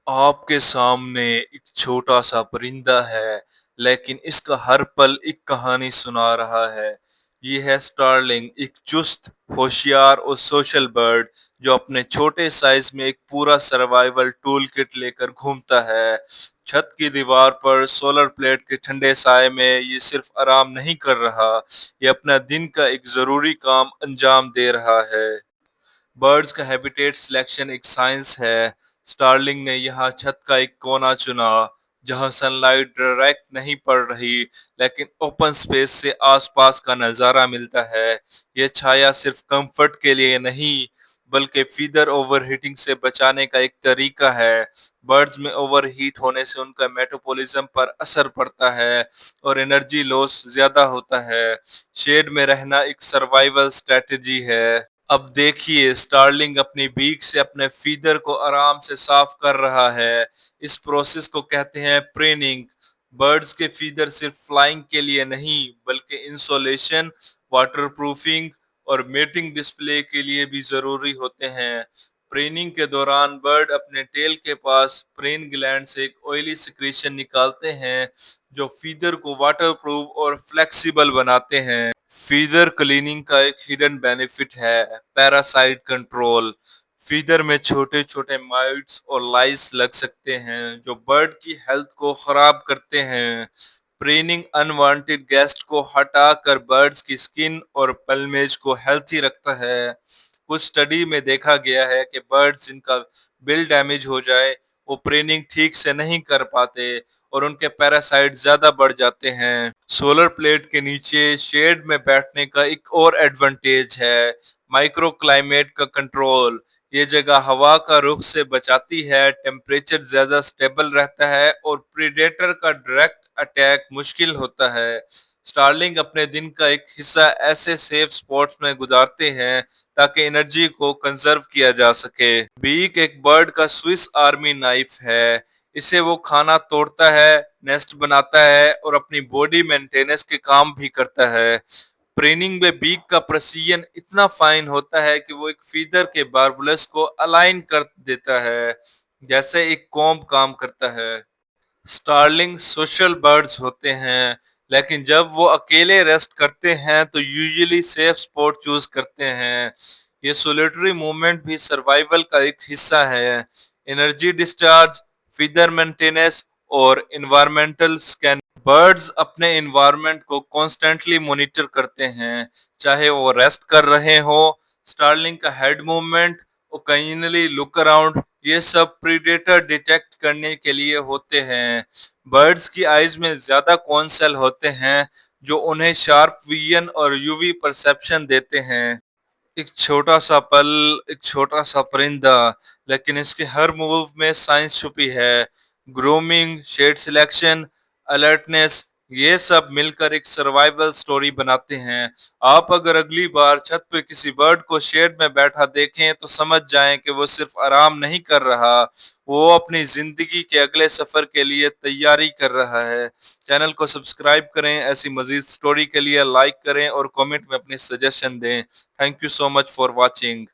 आपके सामने एक छोटा सा परिंदा है, लेकिन इसका हर पल एक कहानी सुना रहा है। ये है स्टारलिंग, एक चुस्त, होशियार और सोशल बर्ड जो अपने छोटे साइज में एक पूरा सर्वाइवल टूल किट लेकर घूमता है। छत की दीवार पर सोलर प्लेट के ठंडे साए में ये सिर्फ आराम नहीं कर रहा, ये अपना दिन का एक जरूरी काम अंजाम दे रहा है। बर्ड्स का हैबिटेट सिलेक्शन एक साइंस है। स्टारलिंग ने यहाँ छत का एक कोना चुना जहाँ सनलाइट डायरेक्ट नहीं पड़ रही, लेकिन ओपन स्पेस से आसपास का नज़ारा मिलता है। ये छाया सिर्फ कंफर्ट के लिए नहीं, बल्कि फीदर ओवरहीटिंग से बचाने का एक तरीका है। बर्ड्स में ओवरहीट होने से उनका मेटाबॉलिज्म पर असर पड़ता है और एनर्जी लॉस ज्यादा होता है। शेड में रहना एक सर्वाइवल स्ट्रेटजी है। अब देखिए, स्टारलिंग अपनी बीक से अपने फीदर को आराम से साफ कर रहा है। इस प्रोसेस को कहते हैं प्रेनिंग। बर्ड्स के फीदर सिर्फ फ्लाइंग के लिए नहीं, बल्कि इंसोलेशन, वाटरप्रूफिंग और मेटिंग डिस्प्ले के लिए भी जरूरी होते हैं। प्रेनिंग के दौरान बर्ड अपने टेल के पास प्रेन ग्लैंड से एक ऑयली सिक्रीशन निकालते हैं जो फीदर को वाटरप्रूफ और फ्लेक्सिबल बनाते हैं। फीडर क्लीनिंग का एक हिडन बेनिफिट है, पैरासाइट कंट्रोल। फीडर में छोटे छोटे माइट्स और लाइस लग सकते हैं जो बर्ड की हेल्थ को खराब करते हैं। प्रेनिंग अनवांटेड गेस्ट को हटाकर बर्ड्स की स्किन और पल्मेज को हेल्थी रखता है। कुछ स्टडी में देखा गया है कि बर्ड्स जिनका बिल डैमेज हो जाए वो प्रेनिंग ठीक से नहीं कर पाते और उनके पैरासाइट ज्यादा बढ़ जाते हैं। सोलर प्लेट के नीचे शेड में बैठने का एक और एडवांटेज है, माइक्रो क्लाइमेट का कंट्रोल। ये जगह हवा का रुख से बचाती है, टेम्परेचर ज्यादा स्टेबल रहता है और प्रीडेटर का डायरेक्ट अटैक मुश्किल होता है। स्टारलिंग अपने दिन का एक हिस्सा ऐसे सेफ स्पॉट्स में गुजारते हैं ताकि एनर्जी को कंजर्व किया जा सके। बीक एक बर्ड का स्विस आर्मी नाइफ है। इसे वो खाना तोड़ता है, नेस्ट बनाता है और अपनी बॉडी मेंटेनेंस के काम भी करता है। ट्रेनिंग में बीक का प्रेसिजन इतना फाइन होता है कि वो एक फीदर के बार्बुलस को अलाइन कर देता है जैसे एक कॉम्ब काम करता है। स्टारलिंग सोशल बर्ड्स होते हैं, लेकिन जब वो अकेले रेस्ट करते हैं तो यूजुअली सेफ स्पॉट चूज करते हैं। ये सोलिटरी मूवमेंट भी सर्वाइवल का एक हिस्सा है। एनर्जी डिस्चार्ज, फीदर मेंटेनेंस और एनवायरमेंटल स्कैन। बर्ड्स अपने एनवायरनमेंट को कॉन्स्टेंटली मॉनिटर करते हैं, चाहे वो रेस्ट कर रहे हो। स्टारलिंग का head movement, occasionally look around, ये सब प्रीडेटर डिटेक्ट करने के लिए होते हैं। बर्ड्स की आइज में ज्यादा कॉन सेल होते हैं जो उन्हें शार्प विजन और यूवी परसेप्शन देते हैं। एक छोटा सा परिंदा, लेकिन इसके हर मूव में साइंस छुपी है। ग्रूमिंग, शेड सिलेक्शन, अलर्टनेस, ये सब मिलकर एक सर्वाइवल स्टोरी बनाते हैं। आप अगर अगली बार छत पे किसी बर्ड को शेड में बैठा देखें तो समझ जाएं कि वो सिर्फ आराम नहीं कर रहा, वो अपनी जिंदगी के अगले सफर के लिए तैयारी कर रहा है। चैनल को सब्सक्राइब करें, ऐसी मजीद स्टोरी के लिए लाइक करें और कमेंट में अपनी सजेशन दें। Thank you so much for watching.